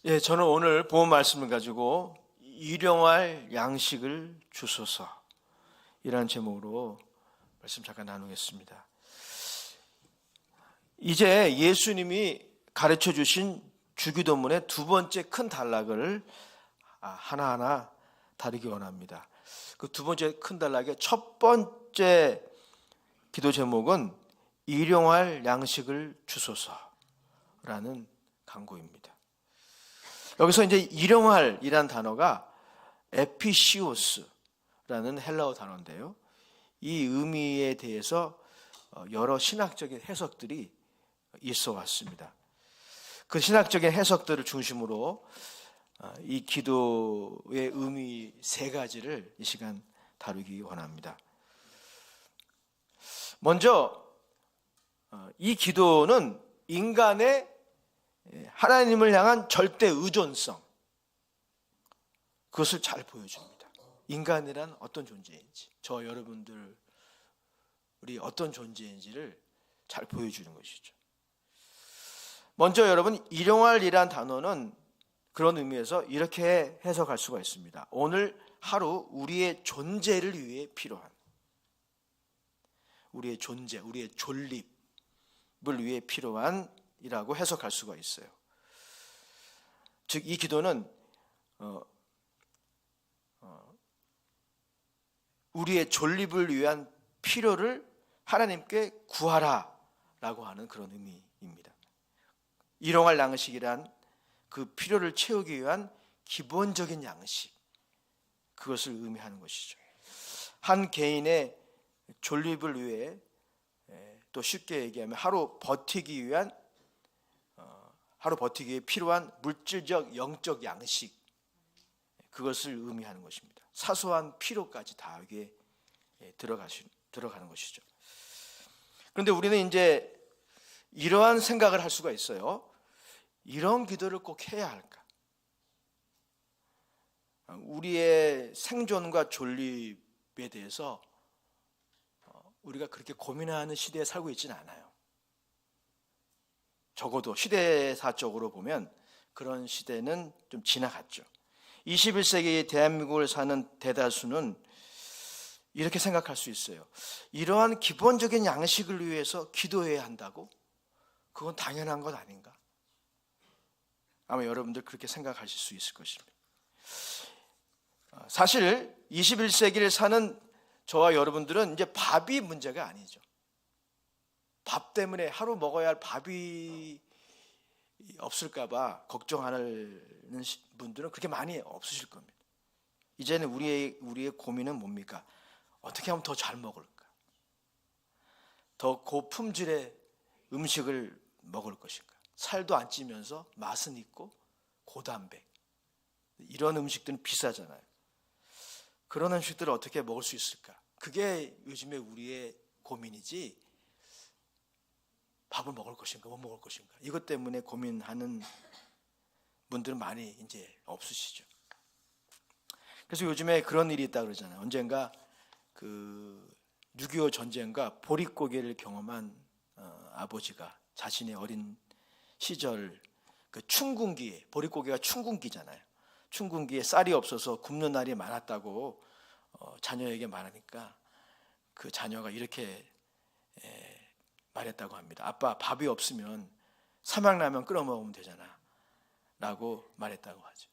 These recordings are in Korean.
예, 저는 오늘 본 말씀을 가지고 일용할 양식을 주소서 이라는 제목으로 말씀 잠깐 나누겠습니다. 이제 예수님이 가르쳐 주신 주기도문의 두 번째 큰 단락을 하나하나 다루기 원합니다. 그 두 번째 큰 단락의 첫 번째 기도 제목은 일용할 양식을 주소서라는 간구입니다. 여기서 이제 일용할이란 단어가 에피시오스라는 헬라어 단어인데요. 이 의미에 대해서 여러 신학적인 해석들이 있어 왔습니다. 그 신학적인 해석들을 중심으로 이 기도의 의미 세 가지를 이 시간 다루기 원합니다. 먼저 이 기도는 인간의 하나님을 향한 절대 의존성, 그것을 잘 보여줍니다. 인간이란 어떤 존재인지, 저 여러분들이 어떤 존재인지를 잘 보여주는 것이죠. 먼저 여러분, 일용할이란 단어는 그런 의미에서 이렇게 해석할 수가 있습니다. 오늘 하루 우리의 존재를 위해 필요한, 우리의 존재, 우리의 존립을 위해 필요한 이라고 해석할 수가 있어요. 즉, 이 기도는 우리의 존립을 위한 필요를 하나님께 구하라라고 하는 그런 의미입니다. 일용할 양식이란 그 필요를 채우기 위한 기본적인 양식, 그것을 의미하는 것이죠. 한 개인의 존립을 위해, 또 쉽게 얘기하면 하루 버티기 위해 필요한 물질적, 영적 양식, 그것을 의미하는 것입니다. 사소한 필요까지 다 여기에 들어가는 것이죠. 그런데 우리는 이제 이러한 생각을 할 수가 있어요. 이런 기도를 꼭 해야 할까? 우리의 생존과 존립에 대해서 우리가 그렇게 고민하는 시대에 살고 있지는 않아요. 적어도 시대사적으로 보면 그런 시대는 좀 지나갔죠. 21세기 대한민국을 사는 대다수는 이렇게 생각할 수 있어요. 이러한 기본적인 양식을 위해서 기도해야 한다고? 그건 당연한 것 아닌가? 아마 여러분들 그렇게 생각하실 수 있을 것입니다. 사실 21세기를 사는 저와 여러분들은 이제 밥이 문제가 아니죠. 밥 때문에 하루 먹어야 할 밥이 없을까 봐 걱정하는 분들은 그렇게 많이 없으실 겁니다. 이제는 우리의 고민은 뭡니까? 어떻게 하면 더 잘 먹을까? 더 고품질의 음식을 먹을 것인가? 살도 안 찌면서 맛은 있고 고단백, 이런 음식들은 비싸잖아요. 그런 음식들을 어떻게 먹을 수 있을까? 그게 요즘에 우리의 고민이지, 밥을 먹을 것인가 못 먹을 것인가, 이것 때문에 고민하는 분들은 많이 이제 없으시죠. 그래서 요즘에 그런 일이 있다 그러잖아요. 언젠가 그 6.25 전쟁과 보릿고개를 경험한 아버지가 자신의 어린 시절 그 춘궁기에, 보릿고개가 춘궁기잖아요. 춘궁기에 쌀이 없어서 굶는 날이 많았다고 자녀에게 말하니까 그 자녀가 이렇게 말했다고 합니다. 아빠, 밥이 없으면 삼양라면 끓여 먹으면 되잖아 라고 말했다고 하죠.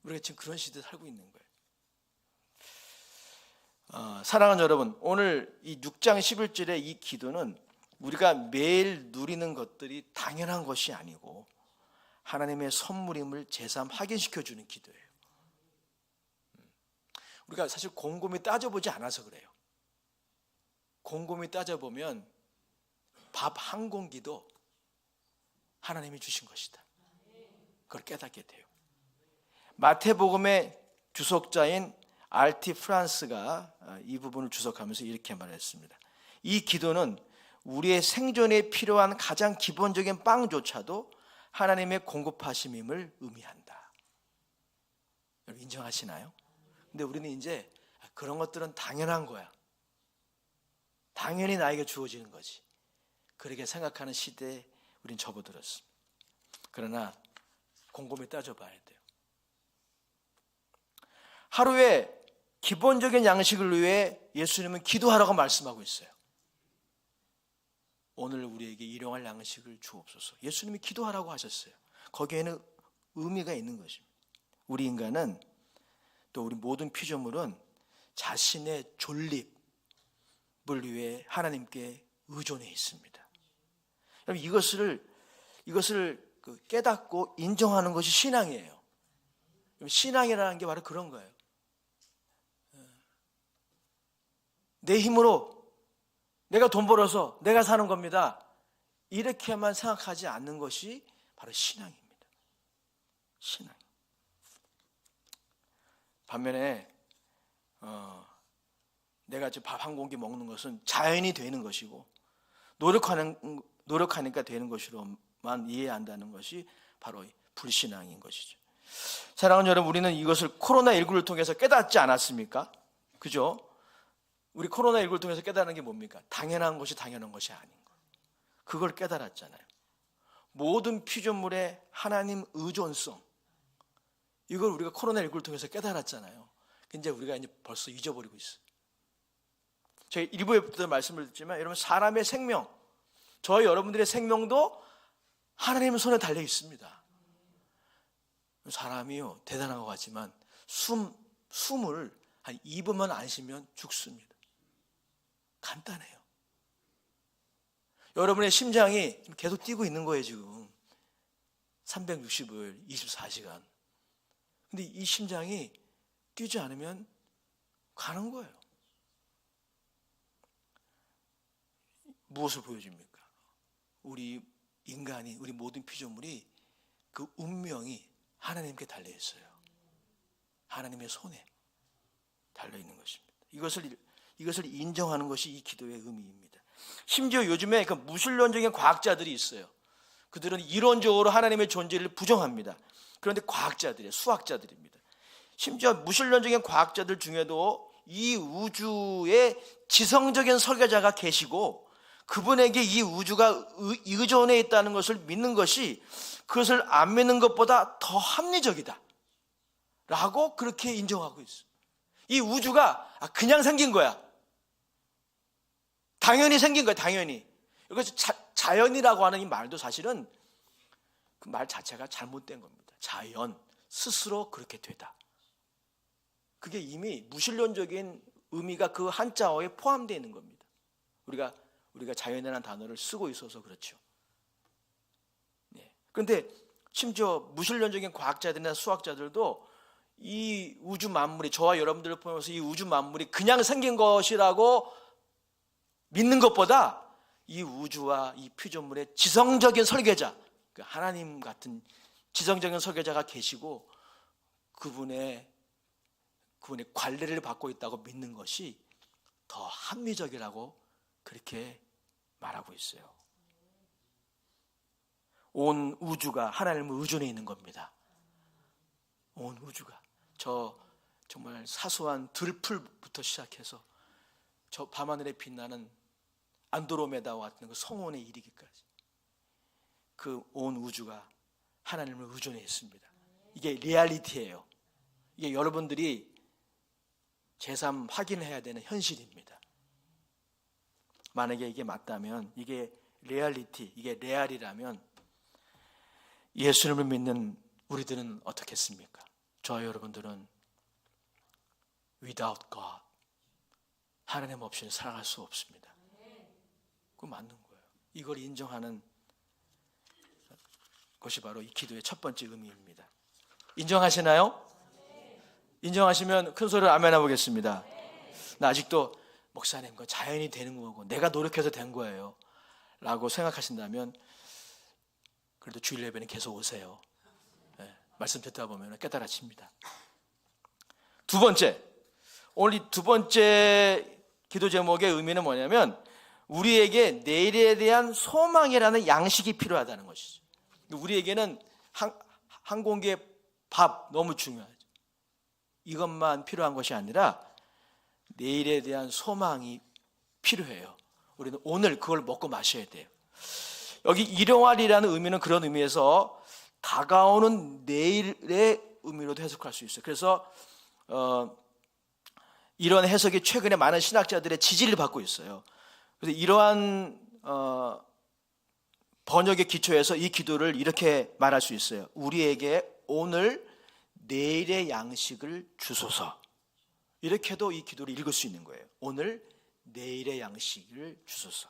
우리가 지금 그런 시대에 살고 있는 거예요. 사랑하는 여러분, 오늘 이 6장 11절의 이 기도는 우리가 매일 누리는 것들이 당연한 것이 아니고 하나님의 선물임을 제삼 확인시켜주는 기도예요. 우리가 사실 곰곰이 따져보지 않아서 그래요. 곰곰이 따져보면 밥 한 공기도 하나님이 주신 것이다, 그걸 깨닫게 돼요. 마태복음의 주석자인 알티 프란스가 이 부분을 주석하면서 이렇게 말했습니다. 이 기도는 우리의 생존에 필요한 가장 기본적인 빵조차도 하나님의 공급하심임을 의미한다. 여러분 인정하시나요? 근데 우리는 이제 그런 것들은 당연한 거야, 당연히 나에게 주어지는 거지, 그렇게 생각하는 시대에 우린 접어들었습니다. 그러나 곰곰이 따져봐야 돼요. 하루에 기본적인 양식을 위해 예수님은 기도하라고 말씀하고 있어요. 오늘 우리에게 일용할 양식을 주옵소서. 예수님이 기도하라고 하셨어요. 거기에는 의미가 있는 것입니다. 우리 인간은, 또 우리 모든 피조물은 자신의 존립을 위해 하나님께 의존해 있습니다. 여러분, 이것을 깨닫고 인정하는 것이 신앙이에요. 신앙이라는 게 바로 그런 거예요. 내 힘으로 내가 돈 벌어서 내가 사는 겁니다, 이렇게만 생각하지 않는 것이 바로 신앙입니다. 신앙. 반면에 내가 지금 밥 한 공기 먹는 것은 자연이 되는 것이고 노력하니까 되는 것으로만 이해한다는 것이 바로 불신앙인 것이죠. 사랑하는 여러분, 우리는 이것을 코로나19를 통해서 깨닫지 않았습니까? 그죠? 우리 코로나19를 통해서 깨달은 게 뭡니까? 당연한 것이 당연한 것이 아닌 것. 그걸 깨달았잖아요. 모든 피조물의 하나님 의존성, 이걸 우리가 코로나19를 통해서 깨달았잖아요. 근데 우리가 이제 벌써 잊어버리고 있어요. 제가 일부에부터 말씀을 드렸지만, 여러분, 사람의 생명, 저와 여러분들의 생명도 하나님의 손에 달려 있습니다. 사람이요, 대단한 것 같지만 숨을 한 2분만 안 쉬면 죽습니다. 간단해요. 여러분의 심장이 계속 뛰고 있는 거예요, 지금. 365일 24시간. 근데 이 심장이 뛰지 않으면 가는 거예요. 무엇을 보여줍니까? 우리 인간이, 우리 모든 피조물이 그 운명이 하나님께 달려있어요. 하나님의 손에 달려있는 것입니다. 이것을 인정하는 것이 이 기도의 의미입니다. 심지어 요즘에 그 무신론적인 과학자들이 있어요. 그들은 이론적으로 하나님의 존재를 부정합니다. 그런데 과학자들이에요. 수학자들입니다. 심지어 무신론적인 과학자들 중에도 이 우주에 지성적인 설계자가 계시고 그분에게 이 우주가 의존해 있다는 것을 믿는 것이 그것을 안 믿는 것보다 더 합리적이다 라고 그렇게 인정하고 있어요. 이 우주가 그냥 생긴 거야. 당연히 생긴 거야, 당연히. 그래서 자연이라고 하는 이 말도 사실은 그 말 자체가 잘못된 겁니다. 자연, 스스로 그렇게 되다. 그게 이미 무신론적인 의미가 그 한자어에 포함되어 있는 겁니다. 우리가 자연이라는 단어를 쓰고 있어서 그렇죠. 네. 그런데 심지어 무신론적인 과학자들이나 수학자들도 이 우주 만물이, 저와 여러분들을 포함해서 이 우주 만물이 그냥 생긴 것이라고 믿는 것보다 이 우주와 이 피조물의 지성적인 설계자, 하나님 같은 지성적인 설계자가 계시고 그분의 관례를 받고 있다고 믿는 것이 더 합리적이라고 그렇게 말하고 있어요. 온 우주가 하나님을 의존해 있는 겁니다. 온 우주가. 저 정말 사소한 들풀부터 시작해서 저 밤하늘에 빛나는 안드로메다와 같은 그 성운에 이르기까지 그 온 우주가 하나님을 의존해 있습니다. 이게 리얼리티예요. 이게 여러분들이 제3 확인해야 되는 현실입니다. 만약에 이게 맞다면, 이게 리얼리티, 이게 레알이라면 예수님을 믿는 우리들은 어떻겠습니까? 저와 여러분들은 without God, 하나님 없이는 살아갈 수 없습니다. 그거 맞는 거예요. 이걸 인정하는 것이 바로 이 기도의 첫 번째 의미입니다. 인정하시나요? 인정하시면 큰 소리로 아멘 해보겠습니다. 나 아직도 목사님 그 자연이 되는 거고 내가 노력해서 된 거예요 라고 생각하신다면 그래도 주일 예배는 계속 오세요. 네, 말씀 듣다 보면 깨달아집니다. 두 번째, 오늘 이 두 번째 기도 제목의 의미는 뭐냐면 우리에게 내일에 대한 소망이라는 양식이 필요하다는 것이죠. 우리에게는 한 공기의 밥 너무 중요하죠. 이것만 필요한 것이 아니라 내일에 대한 소망이 필요해요. 우리는 오늘 그걸 먹고 마셔야 돼요. 여기 일용할이라는 의미는 그런 의미에서 다가오는 내일의 의미로도 해석할 수 있어요. 그래서 이런 해석이 최근에 많은 신학자들의 지지를 받고 있어요. 그래서 이러한 번역의 기초에서 이 기도를 이렇게 말할 수 있어요. 우리에게 오늘 내일의 양식을 주소서. 이렇게도 이 기도를 읽을 수 있는 거예요. 오늘 내일의 양식을 주소서.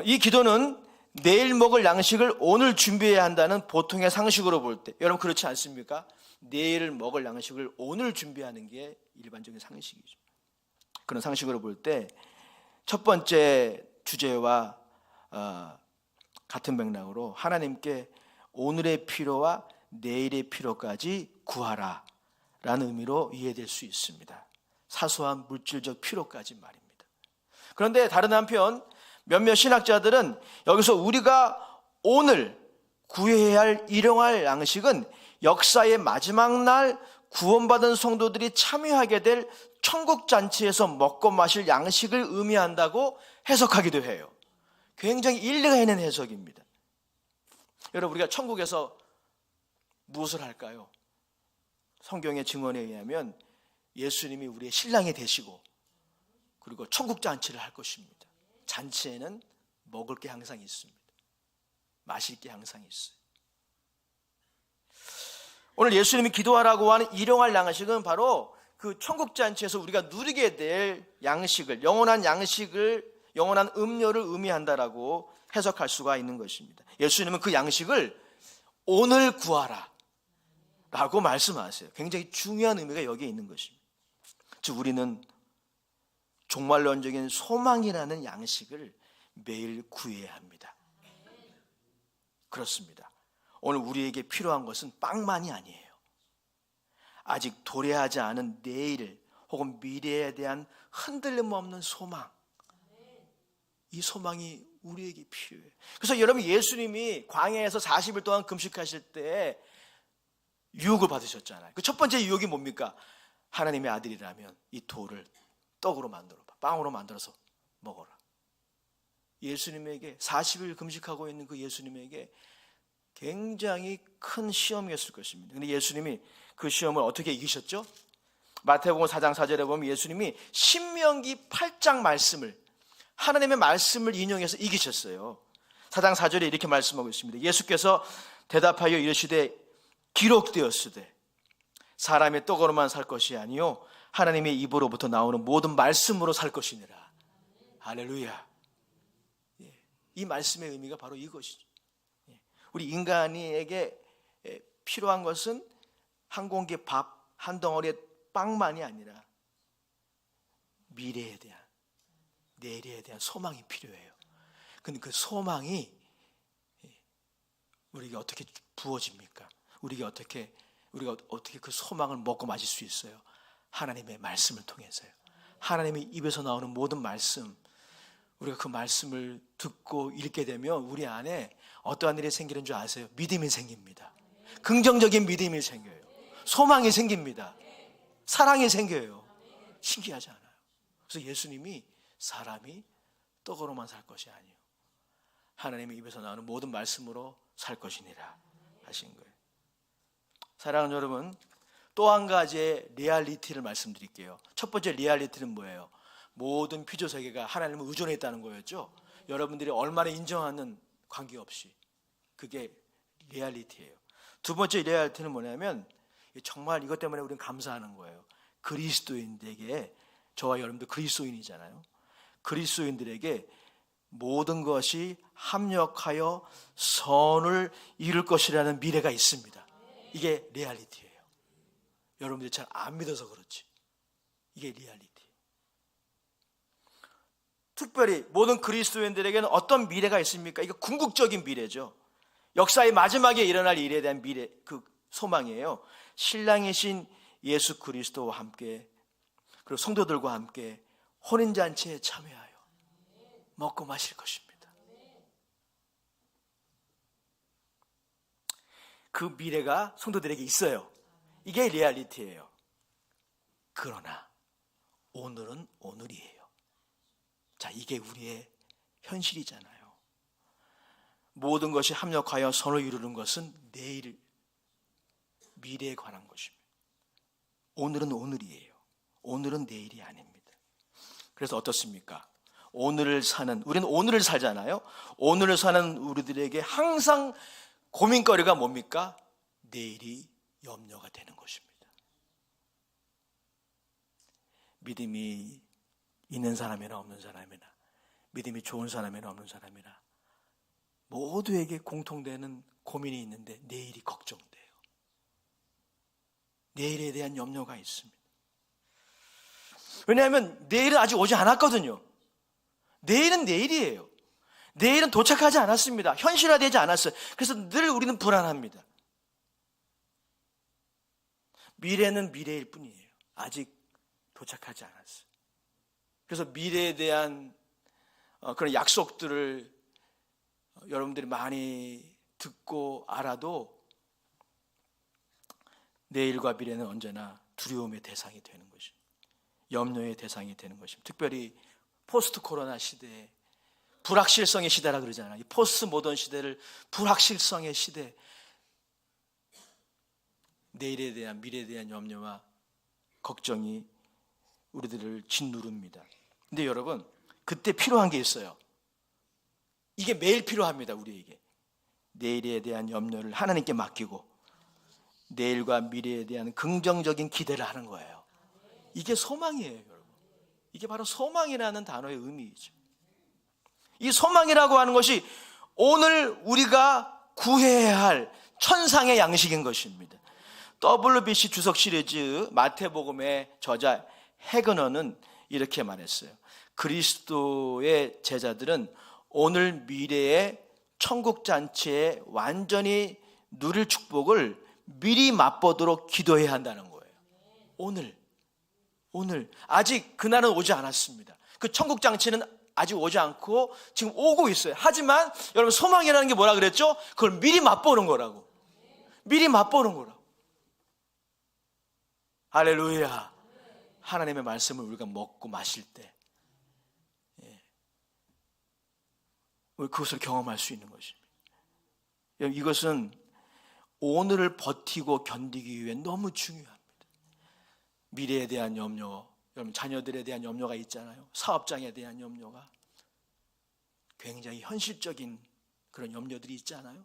이 기도는 내일 먹을 양식을 오늘 준비해야 한다는 보통의 상식으로 볼 때, 여러분 그렇지 않습니까? 내일 먹을 양식을 오늘 준비하는 게 일반적인 상식이죠. 그런 상식으로 볼 때 첫 번째 주제와 같은 맥락으로 하나님께 오늘의 필요와 내일의 필요까지 구하라 라는 의미로 이해될 수 있습니다. 사소한 물질적 필요까지 말입니다. 그런데 다른 한편 몇몇 신학자들은 여기서 우리가 오늘 구해야 할 일용할 양식은 역사의 마지막 날 구원받은 성도들이 참여하게 될 천국잔치에서 먹고 마실 양식을 의미한다고 해석하기도 해요. 굉장히 일리가 있는 해석입니다. 여러분, 우리가 천국에서 무엇을 할까요? 성경의 증언에 의하면 예수님이 우리의 신랑이 되시고 그리고 천국잔치를 할 것입니다. 잔치에는 먹을 게 항상 있습니다. 마실 게 항상 있어요. 오늘 예수님이 기도하라고 하는 일용할 양식은 바로 그 천국잔치에서 우리가 누리게 될 양식을, 영원한 양식을, 영원한 음료를 의미한다라고 해석할 수가 있는 것입니다. 예수님은 그 양식을 오늘 구하라 라고 말씀하세요. 굉장히 중요한 의미가 여기에 있는 것입니다. 즉 우리는 종말론적인 소망이라는 양식을 매일 구해야 합니다. 그렇습니다. 오늘 우리에게 필요한 것은 빵만이 아니에요. 아직 도래하지 않은 내일 혹은 미래에 대한 흔들림 없는 소망, 이 소망이 우리에게 필요해요. 그래서 여러분, 예수님이 광야에서 40일 동안 금식하실 때 유혹을 받으셨잖아요. 그 첫 번째 유혹이 뭡니까? 하나님의 아들이라면 이 돌을 떡으로 만들어봐, 빵으로 만들어서 먹어라. 예수님에게 40일 금식하고 있는 그 예수님에게 굉장히 큰 시험이었을 것입니다. 그런데 예수님이 그 시험을 어떻게 이기셨죠? 마태복음 4장 4절에 보면 예수님이 신명기 8장 말씀을, 하나님의 말씀을 인용해서 이기셨어요. 4장 4절에 이렇게 말씀하고 있습니다. 예수께서 대답하여 이르시되 기록되었으되 사람의 떡으로만 살 것이 아니요 하나님의 입으로부터 나오는 모든 말씀으로 살 것이니라. 할렐루야. 이 말씀의 의미가 바로 이것이죠. 우리 인간에게 필요한 것은 한 공기 밥, 한 덩어리의 빵만이 아니라 미래에 대한, 내일에 대한 소망이 필요해요. 근데 그 소망이 우리에게 어떻게 부어집니까? 우리가 어떻게 그 소망을 먹고 마실 수 있어요? 하나님의 말씀을 통해서요. 하나님의 입에서 나오는 모든 말씀, 우리가 그 말씀을 듣고 읽게 되면 우리 안에 어떠한 일이 생기는 줄 아세요? 믿음이 생깁니다. 긍정적인 믿음이 생겨요. 소망이 생깁니다. 사랑이 생겨요. 신기하지 않아요? 그래서 예수님이 사람이 떡으로만 살 것이 아니요 하나님의 입에서 나오는 모든 말씀으로 살 것이니라 하신 거예요. 사랑하는 여러분, 또 한 가지의 리얼리티를 말씀드릴게요. 첫 번째 리얼리티는 뭐예요? 모든 피조세계가 하나님을 의존해 있다는 거였죠. 여러분들이 얼마나 인정하는 관계없이 그게 리얼리티예요. 두 번째 리얼리티는 뭐냐면 정말 이것 때문에 우리는 감사하는 거예요. 그리스도인들에게, 저와 여러분들 그리스도인이잖아요. 그리스도인들에게 모든 것이 합력하여 선을 이룰 것이라는 미래가 있습니다. 이게 리얼리티예요. 여러분들이 잘 안 믿어서 그렇지. 이게 리얼리티. 특별히 모든 그리스도인들에게는 어떤 미래가 있습니까? 이게 궁극적인 미래죠. 역사의 마지막에 일어날 일에 대한 미래, 그 소망이에요. 신랑이신 예수 그리스도와 함께, 그리고 성도들과 함께 혼인잔치에 참여하여 먹고 마실 것입니다. 그 미래가 성도들에게 있어요. 이게 리얼리티예요. 그러나 오늘은 오늘이에요. 자, 이게 우리의 현실이잖아요. 모든 것이 합력하여 선을 이루는 것은 내일, 미래에 관한 것입니다. 오늘은 오늘이에요. 오늘은 내일이 아닙니다. 그래서 어떻습니까? 우리는 오늘을 살잖아요. 오늘을 사는 우리들에게 항상 고민거리가 뭡니까? 내일이 염려가 되는 것입니다. 믿음이 있는 사람이나 없는 사람이나, 믿음이 좋은 사람이나 없는 사람이나 모두에게 공통되는 고민이 있는데 내일이 걱정돼요. 내일에 대한 염려가 있습니다. 왜냐하면 내일은 아직 오지 않았거든요. 내일은 내일이에요. 내일은 도착하지 않았습니다. 현실화되지 않았어요. 그래서 늘 우리는 불안합니다. 미래는 미래일 뿐이에요. 아직 도착하지 않았어요. 그래서 미래에 대한 그런 약속들을 여러분들이 많이 듣고 알아도 내일과 미래는 언제나 두려움의 대상이 되는 것입니다. 염려의 대상이 되는 것입니다. 특별히 포스트 코로나 시대에 불확실성의 시대라 그러잖아요. 이 포스트 모던 시대를 불확실성의 시대, 내일에 대한, 미래에 대한 염려와 걱정이 우리들을 짓누릅니다. 근데 여러분, 그때 필요한 게 있어요. 이게 매일 필요합니다. 우리에게 내일에 대한 염려를 하나님께 맡기고 내일과 미래에 대한 긍정적인 기대를 하는 거예요. 이게 소망이에요, 여러분. 이게 바로 소망이라는 단어의 의미이죠. 이 소망이라고 하는 것이 오늘 우리가 구해야 할 천상의 양식인 것입니다. WBC 주석 시리즈 마태복음의 저자 해거너는 이렇게 말했어요. 그리스도의 제자들은 오늘 미래의 천국 잔치에 완전히 누릴 축복을 미리 맛보도록 기도해야 한다는 거예요. 오늘 아직 그날은 오지 않았습니다. 그 천국 잔치는 아직 오지 않고 지금 오고 있어요. 하지만 여러분, 소망이라는 게 뭐라 그랬죠? 그걸 미리 맛보는 거라고. 미리 맛보는 거라고. 할렐루야. 하나님의 말씀을 우리가 먹고 마실 때 우리 그것을 경험할 수 있는 것입니다. 이것은 오늘을 버티고 견디기 위해 너무 중요합니다. 미래에 대한 염려, 여러분 자녀들에 대한 염려가 있잖아요. 사업장에 대한 염려가 굉장히 현실적인 그런 염려들이 있잖아요.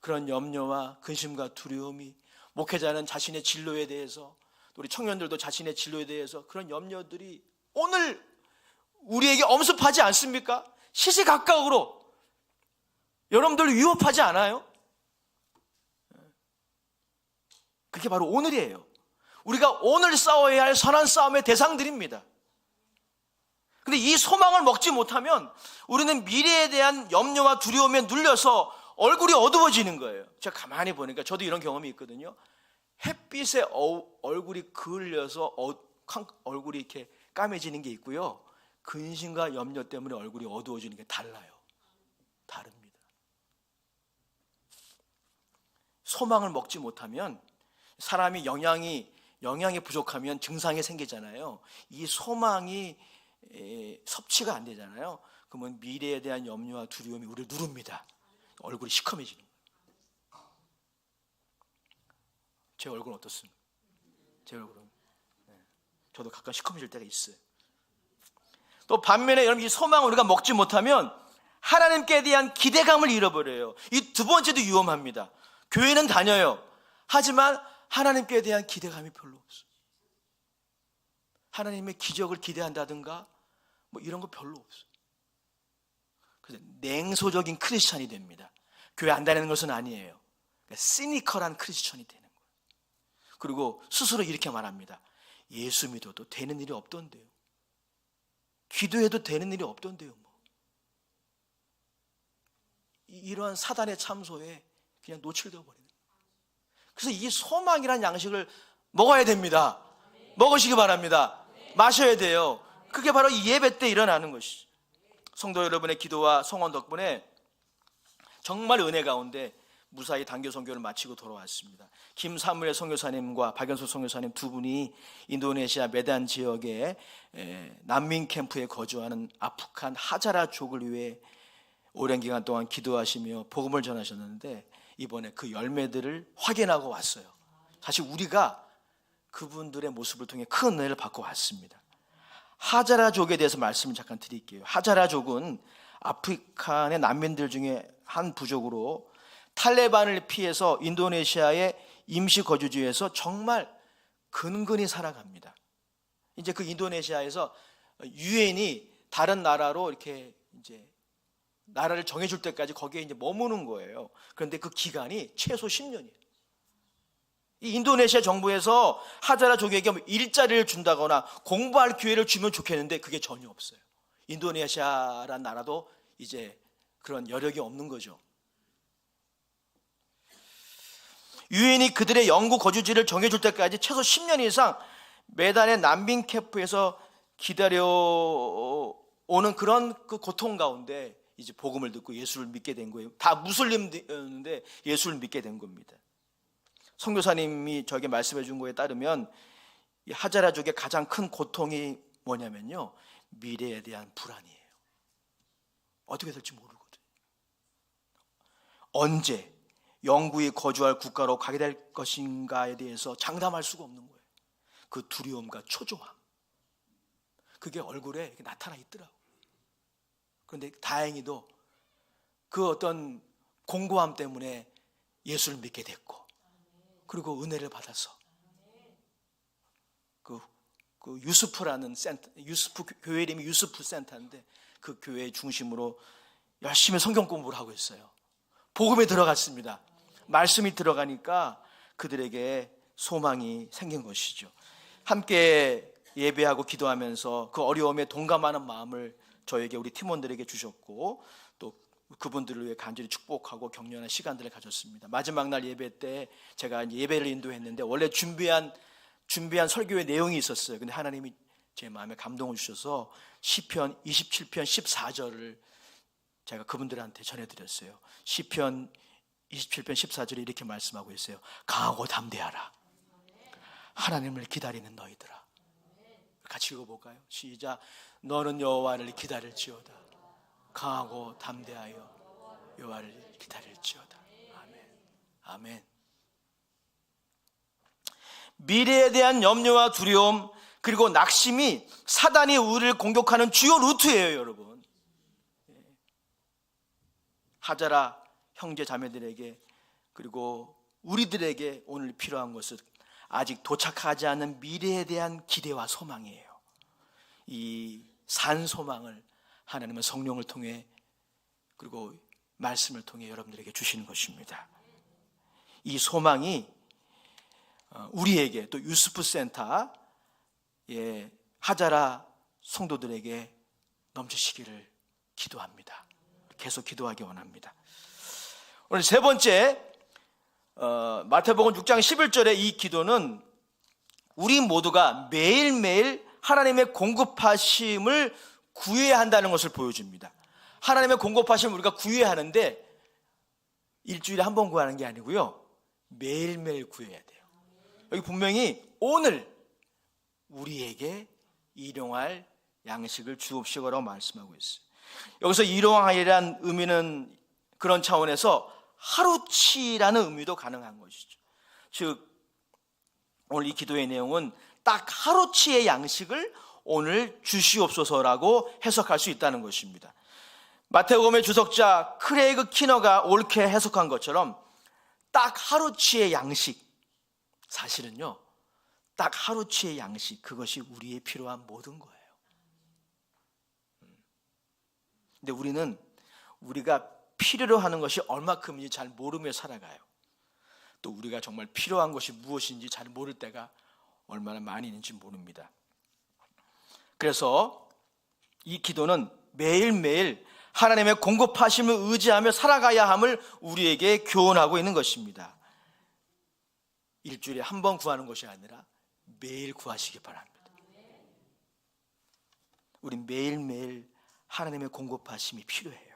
그런 염려와 근심과 두려움이, 목회자는 자신의 진로에 대해서, 우리 청년들도 자신의 진로에 대해서 그런 염려들이 오늘 우리에게 엄습하지 않습니까? 시시각각으로 여러분들 위협하지 않아요? 그게 바로 오늘이에요. 우리가 오늘 싸워야 할 선한 싸움의 대상들입니다. 근데 이 소망을 먹지 못하면 우리는 미래에 대한 염려와 두려움에 눌려서 얼굴이 어두워지는 거예요. 제가 가만히 보니까 저도 이런 경험이 있거든요. 햇빛에 얼굴이 그을려서 얼굴이 이렇게 까매지는 게 있고요. 근심과 염려 때문에 얼굴이 어두워지는 게 달라요. 다릅니다. 소망을 먹지 못하면 사람이 영양이 부족하면 증상이 생기잖아요. 이 소망이 섭취가 안 되잖아요. 그러면 미래에 대한 염려와 두려움이 우리를 누릅니다. 얼굴이 시커매지는 거예요. 제 얼굴은 어떻습니까? 제 얼굴은 저도 가끔 시커매질 때가 있어요. 또 반면에 여러분, 이 소망을 우리가 먹지 못하면 하나님께 대한 기대감을 잃어버려요. 이 두 번째도 위험합니다. 교회는 다녀요. 하지만 하나님께 대한 기대감이 별로 없어요. 하나님의 기적을 기대한다든가 뭐 이런 거 별로 없어요. 그래서 냉소적인 크리스천이 됩니다. 교회 안 다니는 것은 아니에요. 그러니까 시니컬한 크리스천이 되는 거예요. 그리고 스스로 이렇게 말합니다. 예수 믿어도 되는 일이 없던데요. 기도해도 되는 일이 없던데요. 뭐. 이러한 사단의 참소에 그냥 노출되어 버리는 거예요. 그래서 이 소망이라는 양식을 먹어야 됩니다. 먹으시기 바랍니다. 마셔야 돼요. 그게 바로 이 예배 때 일어나는 것이죠. 성도 여러분의 기도와 성원 덕분에 정말 은혜 가운데 무사히 단교 선교를 마치고 돌아왔습니다. 김사무엘 선교사님과 박연소 선교사님 두 분이 인도네시아 메단 지역의 난민 캠프에 거주하는 아프간 하자라족을 위해 오랜 기간 동안 기도하시며 복음을 전하셨는데 이번에 그 열매들을 확인하고 왔어요. 사실 우리가 그분들의 모습을 통해 큰 은혜를 받고 왔습니다. 하자라족에 대해서 말씀을 잠깐 드릴게요. 하자라족은 아프리카 내 난민들 중에 한 부족으로 탈레반을 피해서 인도네시아의 임시 거주지에서 정말 근근히 살아갑니다. 이제 그 인도네시아에서 유엔이 다른 나라로 이렇게 이제 나라를 정해줄 때까지 거기에 이제 머무는 거예요. 그런데 그 기간이 최소 10년이에요. 이 인도네시아 정부에서 하자라족에게 일자리를 준다거나 공부할 기회를 주면 좋겠는데 그게 전혀 없어요. 인도네시아란 나라도 이제 그런 여력이 없는 거죠. 유엔이 그들의 영구 거주지를 정해줄 때까지 최소 10년 이상 매달의 난민 캠프에서 기다려오는 그런 그 고통 가운데 이제 복음을 듣고 예수를 믿게 된 거예요. 다 무슬림이었는데 예수를 믿게 된 겁니다. 선교사님이 저에게 말씀해 준 거에 따르면 이 하자라족의 가장 큰 고통이 뭐냐면요, 미래에 대한 불안이에요. 어떻게 될지 모르거든요. 언제 영구히 거주할 국가로 가게 될 것인가에 대해서 장담할 수가 없는 거예요. 그 두려움과 초조함, 그게 얼굴에 이렇게 나타나 있더라고요. 그런데 다행히도 그 어떤 공고함 때문에 예수를 믿게 됐고, 그리고 은혜를 받아서 그 유스프라는 센터, 유스프 교회 이름이 유스프 센터인데 그 교회의 중심으로 열심히 성경 공부를 하고 있어요. 복음에 들어갔습니다. 말씀이 들어가니까 그들에게 소망이 생긴 것이죠. 함께 예배하고 기도하면서 그 어려움에 동감하는 마음을 저에게, 우리 팀원들에게 주셨고, 또 그분들을 위해 간절히 축복하고 격려하는 시간들을 가졌습니다. 마지막 날 예배 때 제가 예배를 인도했는데 원래 준비한 설교의 내용이 있었어요. 근데 하나님이 제 마음에 감동을 주셔서 시편 27편 14절을 제가 그분들한테 전해드렸어요. 시편 27편 14절에 이렇게 말씀하고 있어요. 강하고 담대하라, 하나님을 기다리는 너희들아. 같이 읽어볼까요? 시작. 너는 여호와를 기다릴지어다. 강하고 담대하여 여호와를 기다릴지어다. 아멘. 아멘. 미래에 대한 염려와 두려움, 그리고 낙심이 사단이 우리를 공격하는 주요 루트예요, 여러분. 하자라 형제 자매들에게, 그리고 우리들에게 오늘 필요한 것은 아직 도착하지 않은 미래에 대한 기대와 소망이에요. 이 산 소망을 하나님은 성령을 통해, 그리고 말씀을 통해 여러분들에게 주시는 것입니다. 이 소망이 우리에게, 또 유스프 센터의 하자라 성도들에게 넘치시기를 기도합니다. 계속 기도하기 원합니다. 오늘 세 번째, 마태복음 6장 11절의 이 기도는 우리 모두가 매일매일 하나님의 공급하심을 구해야 한다는 것을 보여줍니다. 하나님의 공급하심을 우리가 구해야 하는데 일주일에 한 번 구하는 게 아니고요, 매일매일 구해야 돼요. 여기 분명히 오늘 우리에게 일용할 양식을 주옵시고라고 말씀하고 있어요. 여기서 일용할이란 의미는 그런 차원에서 하루치라는 의미도 가능한 것이죠. 즉 오늘 이 기도의 내용은 딱 하루치의 양식을 오늘 주시옵소서라고 해석할 수 있다는 것입니다. 마태복음의 주석자 크레이그 키너가 옳게 해석한 것처럼 딱 하루치의 양식, 사실은요, 딱 하루치의 양식, 그것이 우리의 필요한 모든 거예요. 근데 우리는 우리가 필요로 하는 것이 얼마큼인지 잘 모르며 살아가요. 또 우리가 정말 필요한 것이 무엇인지 잘 모를 때가 얼마나 많이 있는지 모릅니다. 그래서 이 기도는 매일매일 하나님의 공급하심을 의지하며 살아가야 함을 우리에게 교훈하고 있는 것입니다. 일주일에 한 번 구하는 것이 아니라 매일 구하시기 바랍니다. 우리 매일매일 하나님의 공급하심이 필요해요.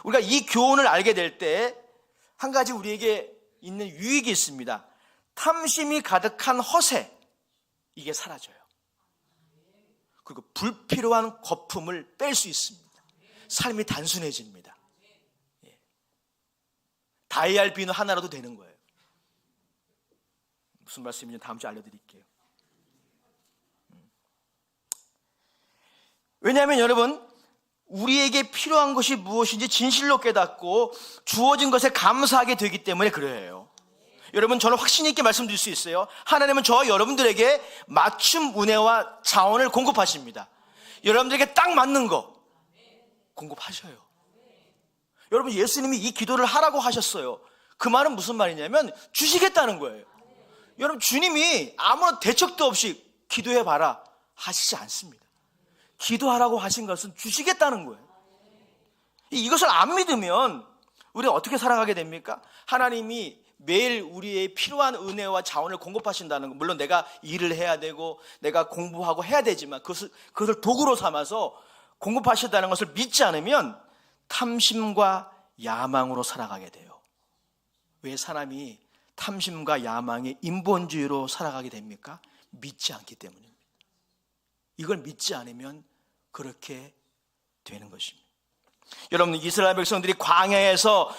우리가 이 교훈을 알게 될 때 한 가지 우리에게 있는 유익이 있습니다. 탐심이 가득한 허세, 이게 사라져요. 그리고 불필요한 거품을 뺄 수 있습니다. 삶이 단순해집니다. 예. 다이알 비누 하나라도 되는 거예요. 무슨 말씀인지 다음 주에 알려드릴게요. 왜냐하면 여러분, 우리에게 필요한 것이 무엇인지 진실로 깨닫고 주어진 것에 감사하게 되기 때문에 그래요. 여러분, 저는 확신 있게 말씀드릴 수 있어요. 하나님은 저와 여러분들에게 맞춤 은혜와 자원을 공급하십니다. 여러분들에게 딱 맞는 거 공급하셔요. 여러분, 예수님이 이 기도를 하라고 하셨어요. 그 말은 무슨 말이냐면 주시겠다는 거예요. 여러분, 주님이 아무런 대책도 없이 기도해봐라 하시지 않습니다. 기도하라고 하신 것은 주시겠다는 거예요. 이것을 안 믿으면 우리가 어떻게 살아가게 됩니까? 하나님이 매일 우리의 필요한 은혜와 자원을 공급하신다는 거, 물론 내가 일을 해야 되고 내가 공부하고 해야 되지만 그것을 도구로 삼아서 공급하신다는 것을 믿지 않으면 탐심과 야망으로 살아가게 돼요. 왜 사람이 탐심과 야망의 인본주의로 살아가게 됩니까? 믿지 않기 때문입니다. 이걸 믿지 않으면 그렇게 되는 것입니다. 여러분, 이스라엘 백성들이 광야에서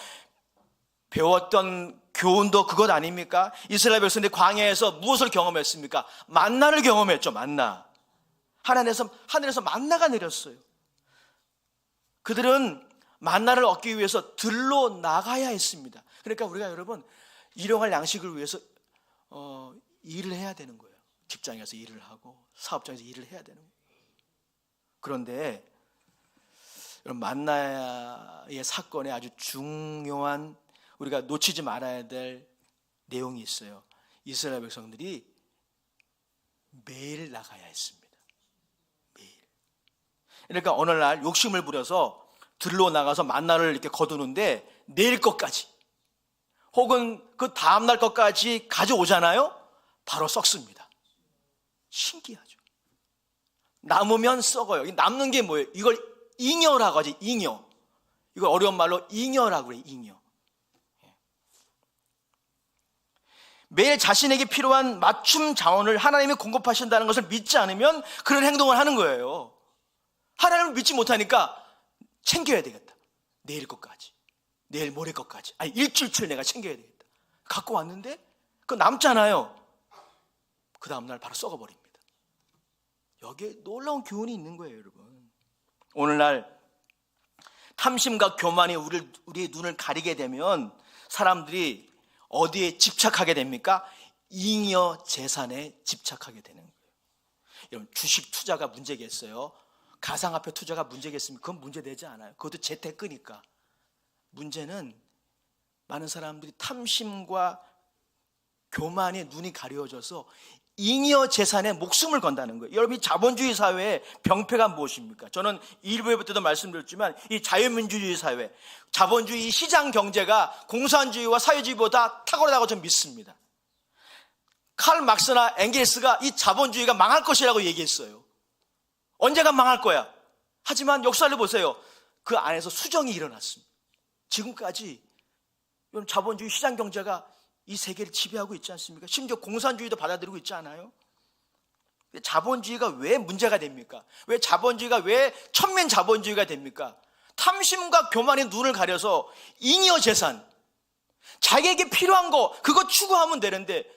배웠던 교훈도 그것 아닙니까? 이스라엘 백성들이 광야에서 무엇을 경험했습니까? 만나를 경험했죠. 만나. 하늘에서 만나가 내렸어요. 그들은 만나를 얻기 위해서 들로 나가야 했습니다. 그러니까 우리가 여러분, 일용할 양식을 위해서 일을 해야 되는 거예요. 직장에서 일을 하고 사업장에서 일을 해야 되는 거예요. 그런데 여러분, 만나의 사건에 아주 중요한, 우리가 놓치지 말아야 될 내용이 있어요. 이스라엘 백성들이 매일 나가야 했습니다. 매일. 그러니까 어느 날 욕심을 부려서 들로 나가서 만나를 이렇게 거두는데 내일 것까지 혹은 그 다음날 것까지 가져오잖아요. 바로 썩습니다. 신기하죠. 남으면 썩어요. 남는 게 뭐예요? 이걸 잉여라고 하지. 잉여. 이걸 어려운 말로 잉여라고 그래요. 잉여. 매일 자신에게 필요한 맞춤 자원을 하나님이 공급하신다는 것을 믿지 않으면 그런 행동을 하는 거예요. 하나님을 믿지 못하니까 챙겨야 되겠다. 내일 것까지, 내일 모레 것까지, 아니 일주일치를 내가 챙겨야 되겠다. 갖고 왔는데 그거 남잖아요. 그 다음날 바로 썩어버립니다. 여기에 놀라운 교훈이 있는 거예요, 여러분. 오늘날 탐심과 교만이 우리의 눈을 가리게 되면 사람들이 어디에 집착하게 됩니까? 잉여 재산에 집착하게 되는 거예요. 여러분, 주식 투자가 문제겠어요? 가상화폐 투자가 문제겠습니까? 그건 문제되지 않아요. 그것도 재테크니까. 문제는 많은 사람들이 탐심과 교만에 눈이 가려져서 잉여 재산에 목숨을 건다는 거예요. 여러분, 이 자본주의 사회의 병폐가 무엇입니까? 저는 일부에부터도 말씀드렸지만 이 자유민주주의 사회, 자본주의 시장 경제가 공산주의와 사회주의보다 탁월하다고 저는 믿습니다. 칼 막스나 엥겔스가 이 자본주의가 망할 것이라고 얘기했어요. 언젠가 망할 거야. 하지만 역사를 보세요. 그 안에서 수정이 일어났습니다. 지금까지 자본주의 시장 경제가 이 세계를 지배하고 있지 않습니까? 심지어 공산주의도 받아들이고 있지 않아요? 자본주의가 왜 문제가 됩니까? 왜 자본주의가 왜 천면 자본주의가 됩니까? 탐심과 교만의 눈을 가려서 잉여 재산, 자기에게 필요한 거 그거 추구하면 되는데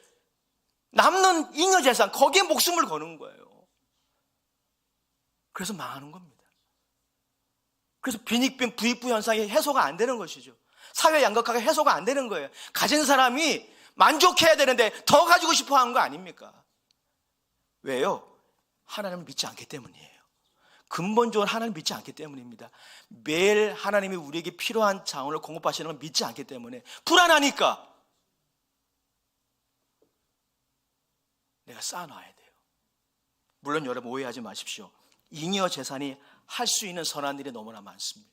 남는 잉여 재산 거기에 목숨을 거는 거예요. 그래서 망하는 겁니다. 그래서 빈익빈 부익부 현상이 해소가 안 되는 것이죠. 사회 양극화가 해소가 안 되는 거예요. 가진 사람이 만족해야 되는데 더 가지고 싶어 하는 거 아닙니까? 왜요? 하나님을 믿지 않기 때문이에요. 근본적으로 하나님을 믿지 않기 때문입니다. 매일 하나님이 우리에게 필요한 자원을 공급하시는 걸 믿지 않기 때문에 불안하니까 내가 쌓아놔야 돼요. 물론 여러분 오해하지 마십시오. 잉여 재산이 할 수 있는 선한 일이 너무나 많습니다.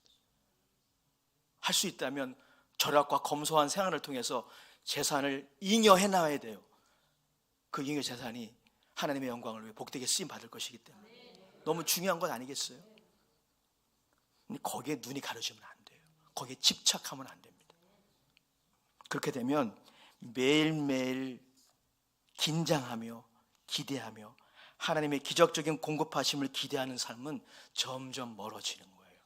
할 수 있다면 절약과 검소한 생활을 통해서 재산을 잉여해 놔야 돼요. 그 잉여 재산이 하나님의 영광을 위해 복되게 쓰임 받을 것이기 때문에 너무 중요한 건 아니겠어요? 근데 거기에 눈이 가려지면 안 돼요. 거기에 집착하면 안 됩니다. 그렇게 되면 매일매일 긴장하며 기대하며 하나님의 기적적인 공급하심을 기대하는 삶은 점점 멀어지는 거예요.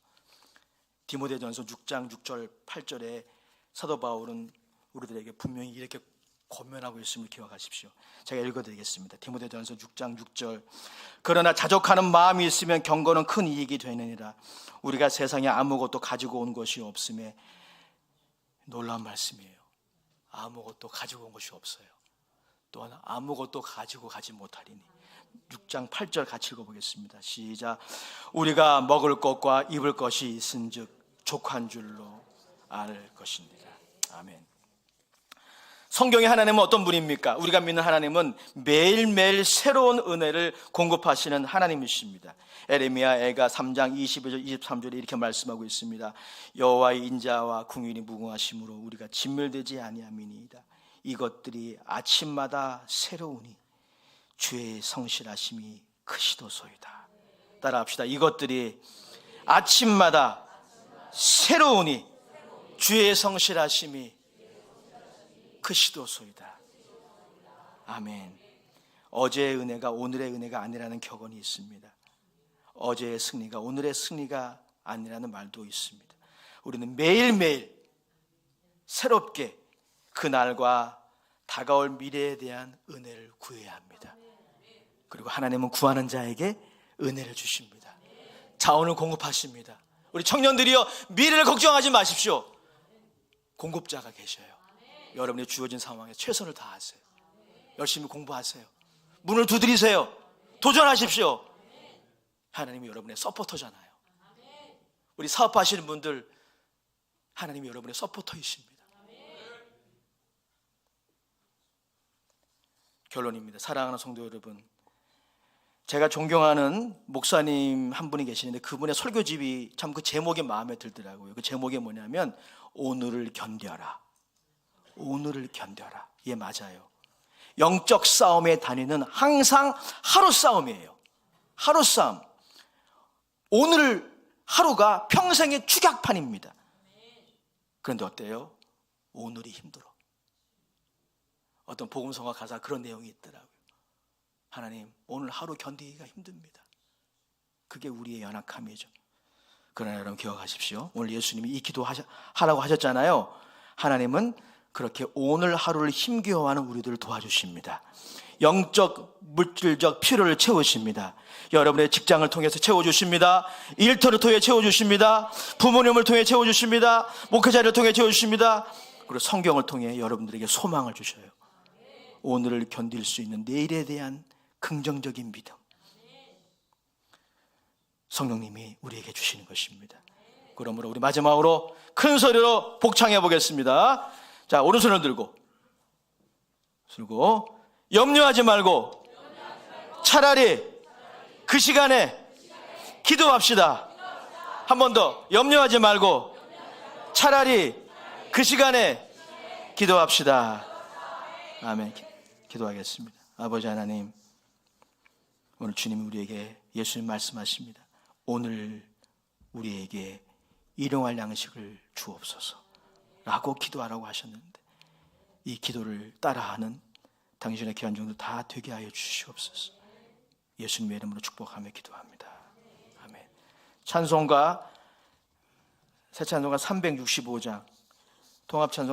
디모데전서 6장 6절 8절에 사도 바울은 우리들에게 분명히 이렇게 권면하고 있음을 기억하십시오. 제가 읽어드리겠습니다. 디모데전서 6장 6절. 그러나 자족하는 마음이 있으면 경건은 큰 이익이 되느니라. 우리가 세상에 아무것도 가지고 온 것이 없음에. 놀라운 말씀이에요. 아무것도 가지고 온 것이 없어요. 또한 아무것도 가지고 가지 못하리니. 6장 8절 같이 읽어보겠습니다. 시작. 우리가 먹을 것과 입을 것이 있은즉 족한 줄로 알 것입니다. 아멘. 성경의 하나님은 어떤 분입니까? 우리가 믿는 하나님은 매일매일 새로운 은혜를 공급하시는 하나님이십니다. 에레미야 애가 3장 22절 23절에 이렇게 말씀하고 있습니다. 여호와의 인자와 궁율이 무궁하심으로 우리가 진멸되지 아니함이니이다. 이것들이 아침마다 새로우니 주의 성실하심이 크시도소이다. 따라합시다. 이것들이 아침마다 새로우니 주의 성실하심이 크시도소이다. 아멘. 어제의 은혜가 오늘의 은혜가 아니라는 격언이 있습니다. 어제의 승리가 오늘의 승리가 아니라는 말도 있습니다. 우리는 매일매일 새롭게 그날과 다가올 미래에 대한 은혜를 구해야 합니다. 그리고 하나님은 구하는 자에게 은혜를 주십니다. 자원을 공급하십니다. 우리 청년들이여, 미래를 걱정하지 마십시오. 공급자가 계셔요. 여러분이 주어진 상황에 최선을 다하세요. 열심히 공부하세요. 문을 두드리세요. 도전하십시오. 하나님이 여러분의 서포터잖아요. 우리 사업하시는 분들, 하나님이 여러분의 서포터이십니다. 결론입니다. 사랑하는 성도 여러분, 제가 존경하는 목사님 한 분이 계시는데 그분의 설교집이 참 그 제목이 마음에 들더라고요. 그 제목이 뭐냐면 오늘을 견뎌라. 오늘을 견뎌라. 예, 맞아요. 영적 싸움의 단위는 항상 하루 싸움이에요. 하루 싸움. 오늘 하루가 평생의 축약판입니다. 그런데 어때요? 오늘이 힘들어. 어떤 복음성가 가사 그런 내용이 있더라고요. 하나님, 오늘 하루 견디기가 힘듭니다. 그게 우리의 연약함이죠. 그러나 여러분 기억하십시오. 오늘 예수님이 이 기도 하라고 하셨잖아요. 하나님은 그렇게 오늘 하루를 힘겨워하는 우리들을 도와주십니다. 영적, 물질적 필요를 채우십니다. 여러분의 직장을 통해서 채워주십니다. 일터를 통해 채워주십니다. 부모님을 통해 채워주십니다. 목회자를 통해 채워주십니다. 그리고 성경을 통해 여러분들에게 소망을 주셔요. 오늘을 견딜 수 있는 내일에 대한 긍정적인 믿음, 성령님이 우리에게 주시는 것입니다. 그러므로 우리 마지막으로 큰 소리로 복창해 보겠습니다. 자, 오른손을 들고 염려하지 말고 차라리 그 시간에 기도합시다. 한 번 더, 염려하지 말고 차라리 그 시간에 기도합시다. 아멘. 기도하겠습니다. 아버지 하나님, 오늘 주님이 우리에게, 예수님 말씀하십니다. 오늘 우리에게 일용할 양식을 주옵소서 라고 기도하라고 하셨는데, 이 기도를 따라하는 당신의 귀한 종들 다 되게 하여 주시옵소서. 예수님의 이름으로 축복하며 기도합니다. 아멘. 찬송가, 새 찬송가 365장 통합 찬송